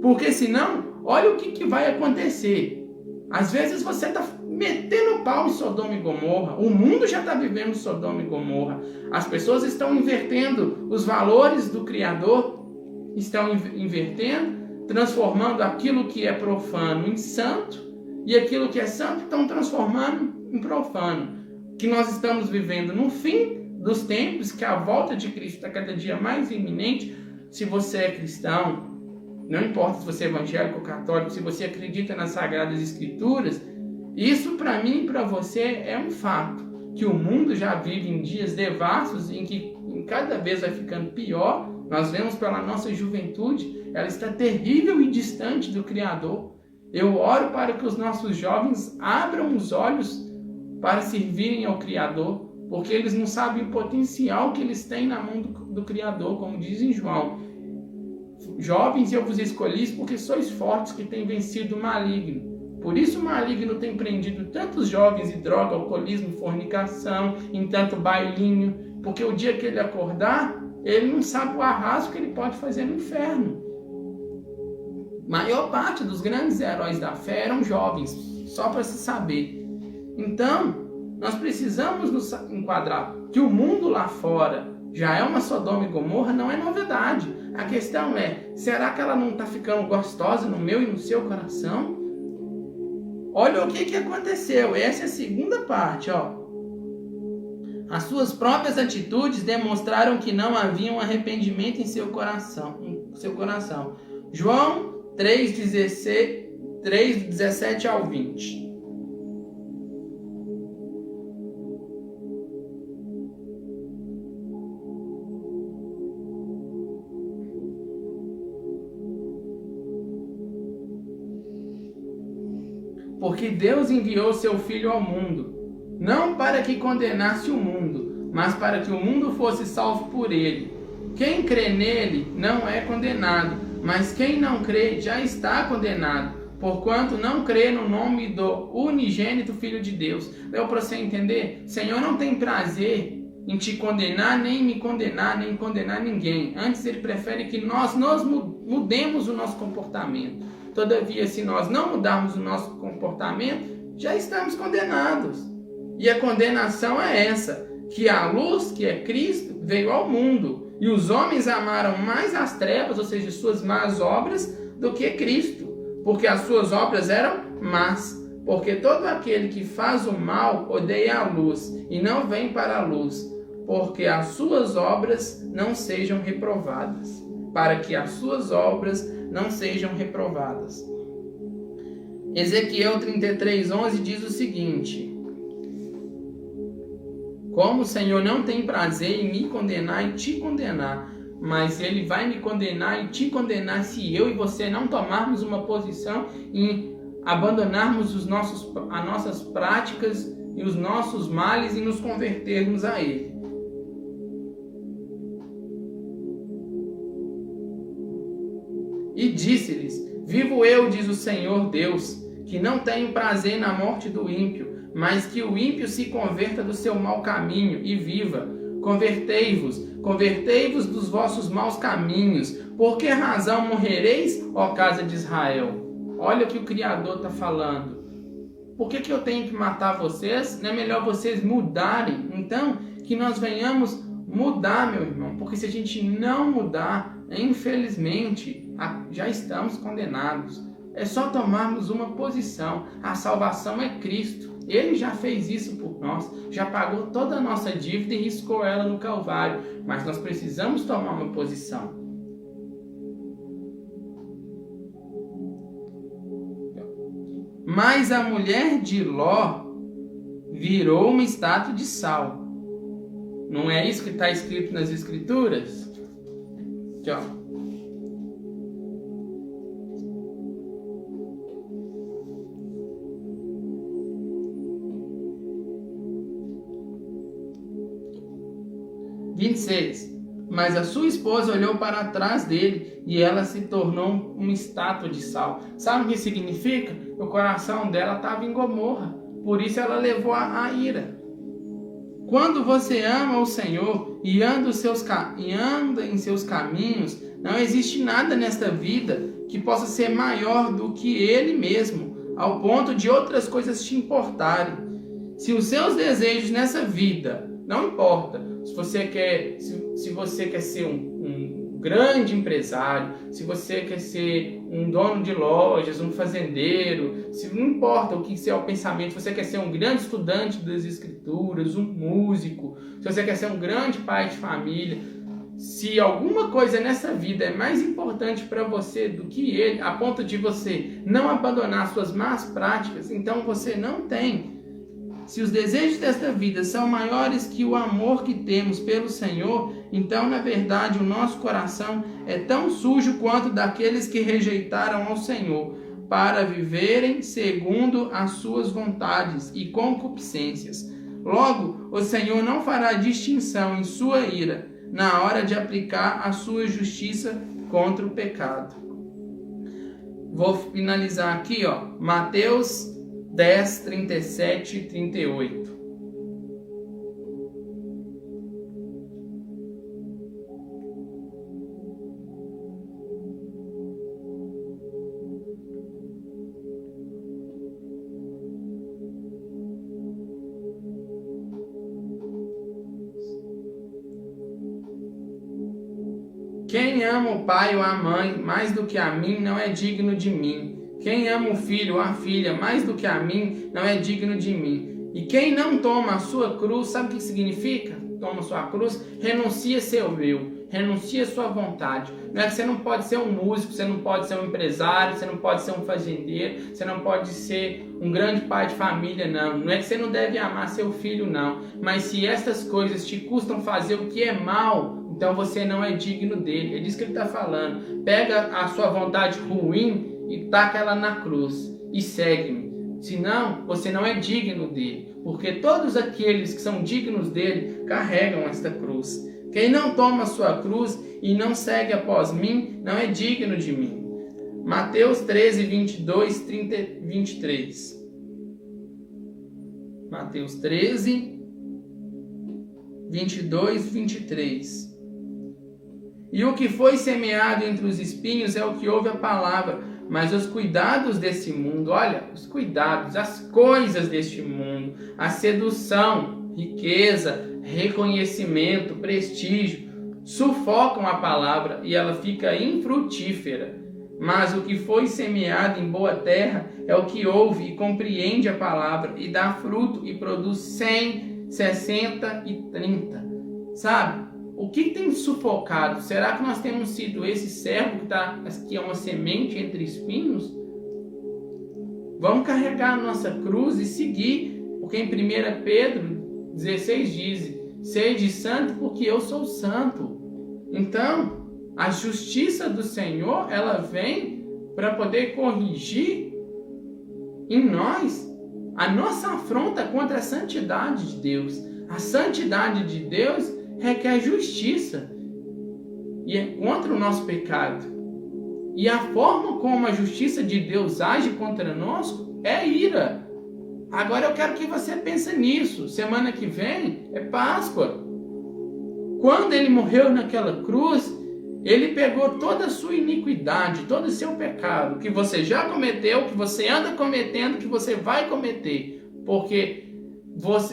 Porque senão, olha o que vai acontecer. Às vezes você está metendo pau em Sodoma e Gomorra. O mundo já está vivendo Sodoma e Gomorra. As pessoas estão invertendo os valores do Criador, estão invertendo, transformando aquilo que é profano em santo, e aquilo que é santo estão transformando em profano. Que nós estamos vivendo no fim dos tempos, que a volta de Cristo está cada dia mais iminente. Se você é cristão, não importa se você é evangélico ou católico, se você acredita nas Sagradas Escrituras, isso para mim e para você é um fato, que o mundo já vive em dias devassos, em que cada vez vai ficando pior. Nós vemos pela nossa juventude, ela está terrível e distante do Criador. Eu oro para que os nossos jovens abram os olhos para servirem ao Criador, porque eles não sabem o potencial que eles têm na mão do Criador, como diz em João. Jovens, eu vos escolhi porque sois fortes, que têm vencido o maligno. Por isso o maligno tem prendido tantos jovens em droga, alcoolismo, fornicação, em tanto bailinho, porque o dia que ele acordar, ele não sabe o arraso que ele pode fazer no inferno. A maior parte dos grandes heróis da fé eram jovens, só para se saber. Então, nós precisamos nos enquadrar que o mundo lá fora já é uma Sodoma e Gomorra, não é novidade. A questão é, será que ela não está ficando gostosa no meu e no seu coração? Olha o que aconteceu. Essa é a segunda parte, ó. As suas próprias atitudes demonstraram que não havia um arrependimento em seu coração. João 3:17 ao 20. Porque Deus enviou seu Filho ao mundo, não para que condenasse o mundo, mas para que o mundo fosse salvo por ele. Quem crê nele não é condenado, mas quem não crê já está condenado, porquanto não crê no nome do unigênito Filho de Deus. Deu para você entender? O Senhor não tem prazer em te condenar, nem me condenar, nem condenar ninguém. Antes ele prefere que nós mudemos o nosso comportamento. Todavia, se nós não mudarmos o nosso comportamento, já estamos condenados. E a condenação é essa, que a luz, que é Cristo, veio ao mundo. E os homens amaram mais as trevas, ou seja, suas más obras, do que Cristo. Porque as suas obras eram más. Porque todo aquele que faz o mal odeia a luz e não vem para a luz, porque as suas obras não sejam reprovadas. Para que as suas obras não sejam reprovadas. Ezequiel 33:11 diz o seguinte: como o Senhor não tem prazer em me condenar e te condenar, mas Ele vai me condenar e te condenar se eu e você não tomarmos uma posição em abandonarmos as nossas práticas e os nossos males e nos convertermos a Ele. E disse-lhes: vivo eu, diz o Senhor Deus, que não tenho prazer na morte do ímpio, mas que o ímpio se converta do seu mau caminho e viva. Convertei-vos dos vossos maus caminhos. Por que razão morrereis, ó casa de Israel? Olha o que o Criador está falando. Por que eu tenho que matar vocês? Não é melhor vocês mudarem? Então, que nós venhamos mudar, meu irmão. Porque se a gente não mudar, infelizmente, já estamos condenados. É só tomarmos uma posição. A salvação é Cristo. Ele já fez isso por nós. Já pagou toda a nossa dívida e riscou ela no Calvário. Mas nós precisamos tomar uma posição. Mas a mulher de Ló virou uma estátua de sal. Não é isso que está escrito nas Escrituras? Aqui, ó. Mas a sua esposa olhou para trás dele e ela se tornou uma estátua de sal. Sabe o que significa? O coração dela estava em Gomorra, por isso ela levou a ira. Quando você ama o Senhor e anda em seus caminhos, não existe nada nesta vida que possa ser maior do que Ele mesmo, ao ponto de outras coisas te importarem. Se os seus desejos nessa vida, não importa, se você quer ser um grande empresário, se você quer ser um dono de lojas, um fazendeiro, não importa o que é o pensamento, se você quer ser um grande estudante das Escrituras, um músico, se você quer ser um grande pai de família, se alguma coisa nessa vida é mais importante para você do que Ele, a ponto de você não abandonar suas más práticas, então você não tem. Se os desejos desta vida são maiores que o amor que temos pelo Senhor, então, na verdade, o nosso coração é tão sujo quanto daqueles que rejeitaram ao Senhor, para viverem segundo as suas vontades e concupiscências. Logo, o Senhor não fará distinção em sua ira, na hora de aplicar a sua justiça contra o pecado. Vou finalizar aqui, ó, Mateus 10, 37 e 38. Quem ama o pai ou a mãe mais do que a mim não é digno de mim. Quem ama o filho ou a filha mais do que a mim, não é digno de mim. E quem não toma a sua cruz, sabe o que significa? Toma a sua cruz, renuncia seu eu, renuncia sua vontade. Não é que você não pode ser um músico, você não pode ser um empresário, você não pode ser um fazendeiro, você não pode ser um grande pai de família, não. Não é que você não deve amar seu filho, não. Mas se essas coisas te custam fazer o que é mal, então você não é digno dele. É disso que ele está falando. Pega a sua vontade ruim e taca ela na cruz e segue-me. Senão, você não é digno dele. Porque todos aqueles que são dignos dele carregam esta cruz. Quem não toma a sua cruz e não segue após mim, não é digno de mim. Mateus 13, 22, 30, 23. Mateus 13, 22, 23. E o que foi semeado entre os espinhos é o que ouve a palavra, mas os cuidados desse mundo, olha, os cuidados, as coisas deste mundo, a sedução, riqueza, reconhecimento, prestígio, sufocam a palavra e ela fica infrutífera. Mas o que foi semeado em boa terra é o que ouve e compreende a palavra e dá fruto e produz 100, 60 e 30. Sabe? O que tem sufocado? Será que nós temos sido esse servo que é uma semente entre espinhos? Vamos carregar a nossa cruz e seguir, porque em 1 Pedro 16 diz: sede santo porque eu sou santo. Então, a justiça do Senhor, ela vem para poder corrigir em nós a nossa afronta contra a santidade de Deus. A santidade de Deus requer justiça e é contra o nosso pecado. E a forma como a justiça de Deus age contra nós é ira. Agora eu quero que você pense nisso. Semana que vem é Páscoa. Quando ele morreu naquela cruz, ele pegou toda a sua iniquidade, todo o seu pecado, que você já cometeu, que você anda cometendo, que você vai cometer. Porque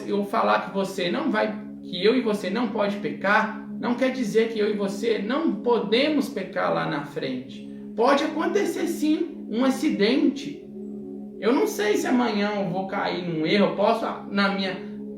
eu falar que você não vai, que eu e você não pode pecar, não quer dizer que eu e você não podemos pecar lá na frente. Pode acontecer sim, um acidente. Eu não sei se amanhã eu vou cair num erro, eu posso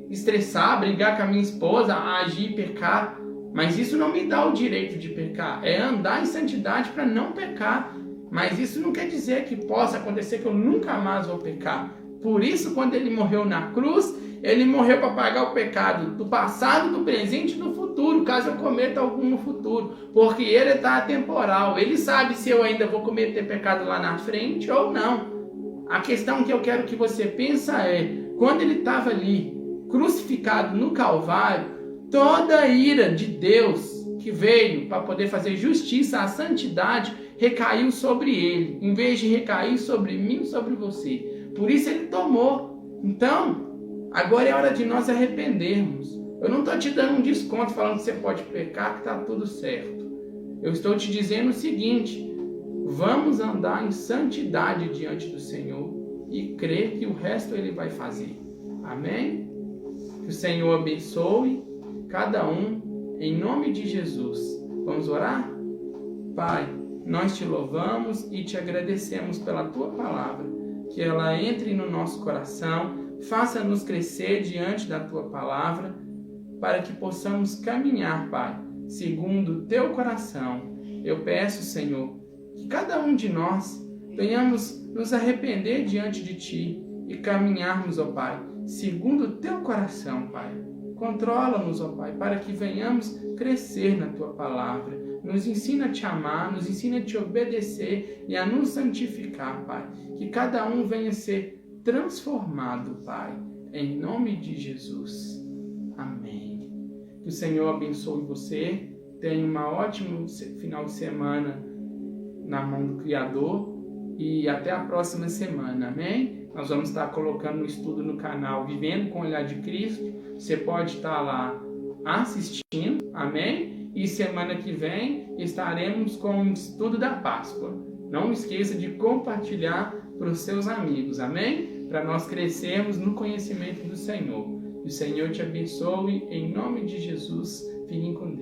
estressar, brigar com a minha esposa, agir e pecar. Mas isso não me dá o direito de pecar. É andar em santidade para não pecar. Mas isso não quer dizer que possa acontecer que eu nunca mais vou pecar. Por isso, quando ele morreu na cruz, ele morreu para pagar o pecado do passado, do presente e do futuro, caso eu cometa algum no futuro. Porque ele está atemporal. Ele sabe se eu ainda vou cometer pecado lá na frente ou não. A questão que eu quero que você pense é, quando ele estava ali, crucificado no Calvário, toda a ira de Deus que veio para poder fazer justiça à santidade recaiu sobre ele, em vez de recair sobre mim e sobre você. Por isso ele tomou. Então, agora é hora de nós arrependermos. Eu não estou te dando um desconto falando que você pode pecar, que está tudo certo. Eu estou te dizendo o seguinte: vamos andar em santidade diante do Senhor e crer que o resto ele vai fazer. Amém? Que o Senhor abençoe cada um, em nome de Jesus. Vamos orar? Pai, nós te louvamos e te agradecemos pela tua palavra, que ela entre no nosso coração, faça-nos crescer diante da tua palavra, para que possamos caminhar, Pai, segundo o teu coração. Eu peço, Senhor, que cada um de nós venhamos nos arrepender diante de ti e caminharmos, ó Pai, segundo o teu coração, Pai. Controla-nos, ó Pai, para que venhamos crescer na tua palavra. Nos ensina a te amar, nos ensina a te obedecer e a nos santificar, Pai. Que cada um venha ser transformado, Pai, em nome de Jesus. Amém. Que o Senhor abençoe você. Tenha um ótimo final de semana na mão do Criador e até a próxima semana. Amém? Nós vamos estar colocando um estudo no canal Vivendo com o Olhar de Cristo. Você pode estar lá assistindo, amém? E semana que vem estaremos com o estudo da Páscoa. Não esqueça de compartilhar para os seus amigos, amém? Para nós crescermos no conhecimento do Senhor. Que o Senhor te abençoe, em nome de Jesus. Fiquem com Deus.